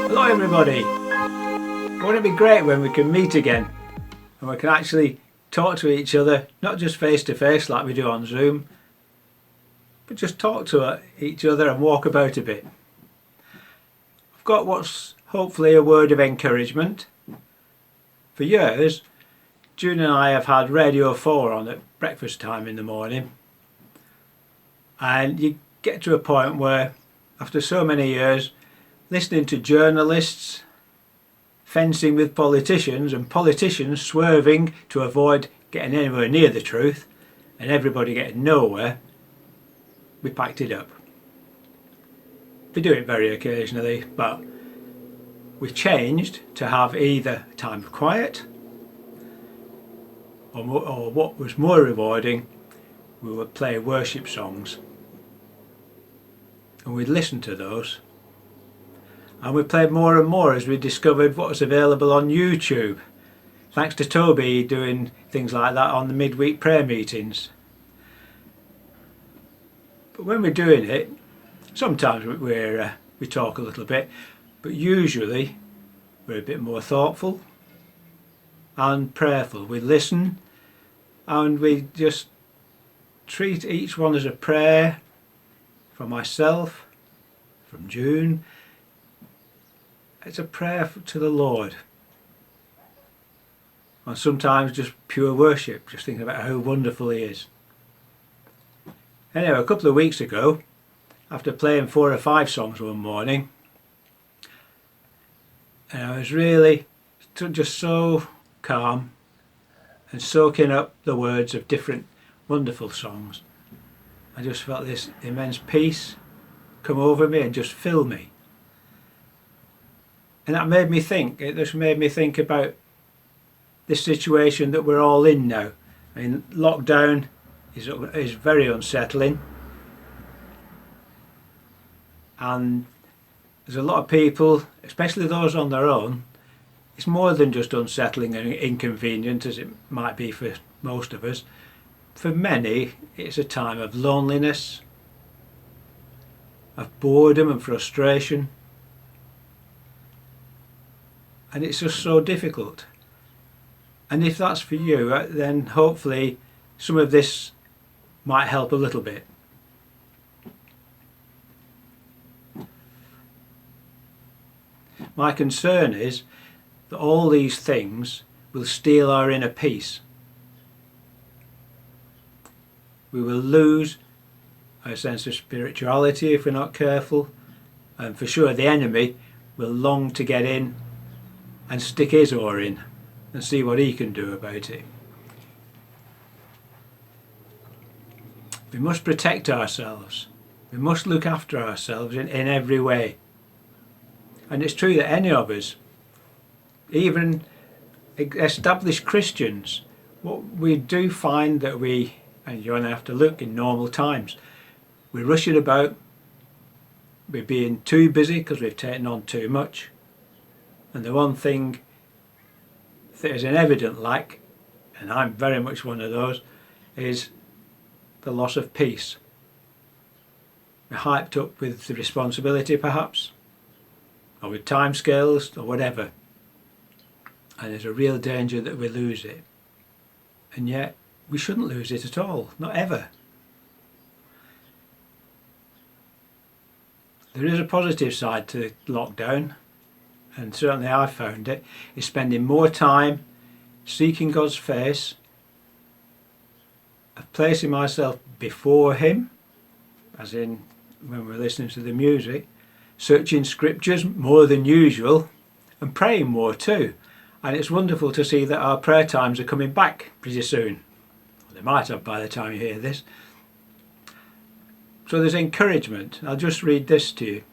Hello everybody! Won't it be great when we can meet again and we can actually talk to each other, not just face to face like we do on Zoom, but just talk to each other and walk about a bit. I've got what's hopefully a word of encouragement. For years, June and I have had Radio 4 on at breakfast time in the morning, and you get to a point where after so many years listening to journalists fencing with politicians and politicians swerving to avoid getting anywhere near the truth and everybody getting nowhere, we packed it up. We do it very occasionally, but we changed to have either a time of quiet or what was more rewarding, we would play worship songs and we'd listen to those, and we played more and more as we discovered what was available on YouTube, thanks to Toby doing things like that on the midweek prayer meetings. But when we're doing it, sometimes we talk a little bit, but usually we're a bit more thoughtful and prayerful. We listen and we just treat each one as a prayer from myself, from June. It's a prayer to the Lord. And sometimes just pure worship, just thinking about how wonderful He is. Anyway, a couple of weeks ago, after playing 4 or 5 songs one morning, and I was really just so calm and soaking up the words of different wonderful songs. I just felt this immense peace come over me and just fill me. And that made me think, it just made me think about this situation that we're all in now. I mean, lockdown is very unsettling, and there's a lot of people, especially those on their own, it's more than just unsettling and inconvenient as it might be for most of us. For many, it's a time of loneliness, of boredom and frustration, and it's just so difficult. And if that's for you, then hopefully some of this might help a little bit. My concern is that all these things will steal our inner peace. We will lose our sense of spirituality if we're not careful, and for sure the enemy will long to get in and stick his oar in and see what he can do about it. We must protect ourselves. We must look after ourselves in every way. And it's true that any of us, even established Christians, what we do find that we, and you only have to look in normal times, we're rushing about, we're being too busy because we've taken on too much. And the one thing that is an evident lack, and I'm very much one of those, is the loss of peace. We're hyped up with the responsibility perhaps, or with time scales or whatever, and there's a real danger that we lose it. And yet we shouldn't lose it at all, not ever. There is a positive side to lockdown, and certainly I've found it, is spending more time seeking God's face, of placing myself before Him, as in when we're listening to the music, searching scriptures more than usual, and praying more too. And it's wonderful to see that our prayer times are coming back pretty soon. Well, they might have by the time you hear this. So there's encouragement. I'll just read this to you.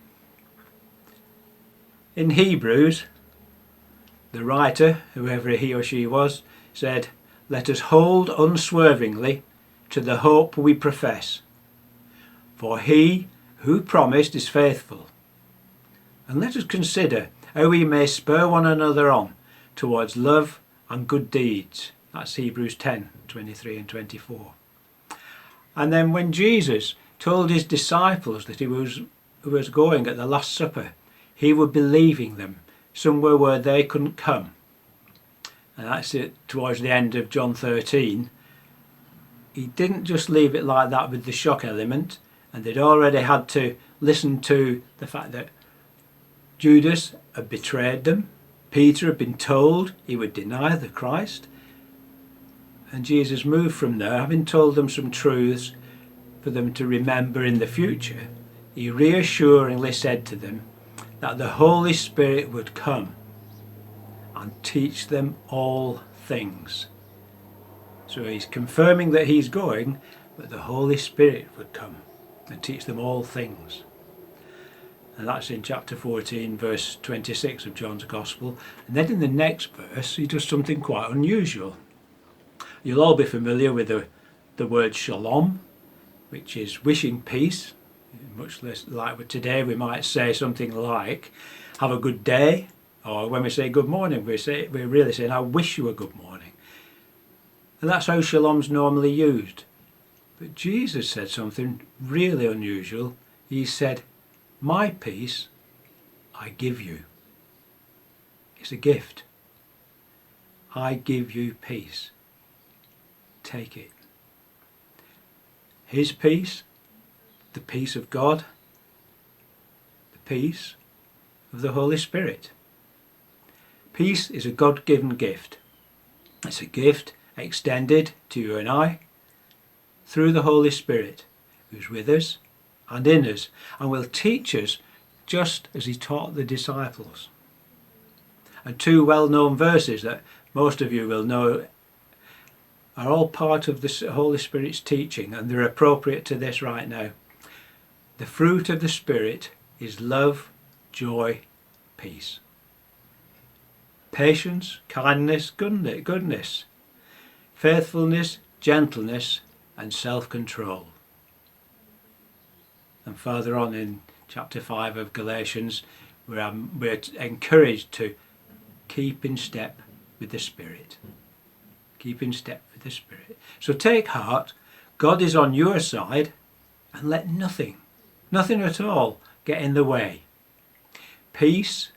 In Hebrews, the writer, whoever he or she was, said, "Let us hold unswervingly to the hope we profess, for He who promised is faithful. And let us consider how we may spur one another on towards love and good deeds." That's Hebrews 10:23 and 24. And then when Jesus told his disciples that he was going at the Last Supper, he would be leaving them somewhere where they couldn't come. And that's it towards the end of John 13. He didn't just leave it like that with the shock element, and they'd already had to listen to the fact that Judas had betrayed them. Peter had been told he would deny the Christ. And Jesus moved from there, having told them some truths for them to remember in the future. He reassuringly said to them that the Holy Spirit would come and teach them all things. So he's confirming that he's going, but the Holy Spirit would come and teach them all things. And that's in chapter 14, verse 26 of John's Gospel. And then in the next verse, he does something quite unusual. You'll all be familiar with the word shalom, which is wishing peace. Much less like today, we might say something like, have a good day. Or when we say good morning, we're really saying, I wish you a good morning. And that's how shalom's normally used. But Jesus said something really unusual. He said, my peace I give you. It's a gift. I give you peace. Take it. His peace, the peace of God, the peace of the Holy Spirit. Peace is a God-given gift. It's a gift extended to you and I through the Holy Spirit, who's with us and in us, and will teach us just as he taught the disciples. And two well-known verses that most of you will know are all part of the Holy Spirit's teaching, and they're appropriate to this right now. The fruit of the Spirit is love, joy, peace, patience, kindness, goodness, faithfulness, gentleness, and self-control. And further on in chapter 5 of Galatians, we're encouraged to keep in step with the Spirit. Keep in step with the Spirit. So take heart, God is on your side, and let nothing at all get in the way. Peace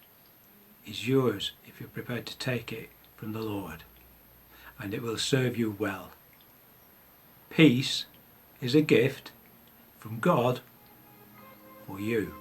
is yours if you're prepared to take it from the Lord, and it will serve you well. Peace is a gift from God for you.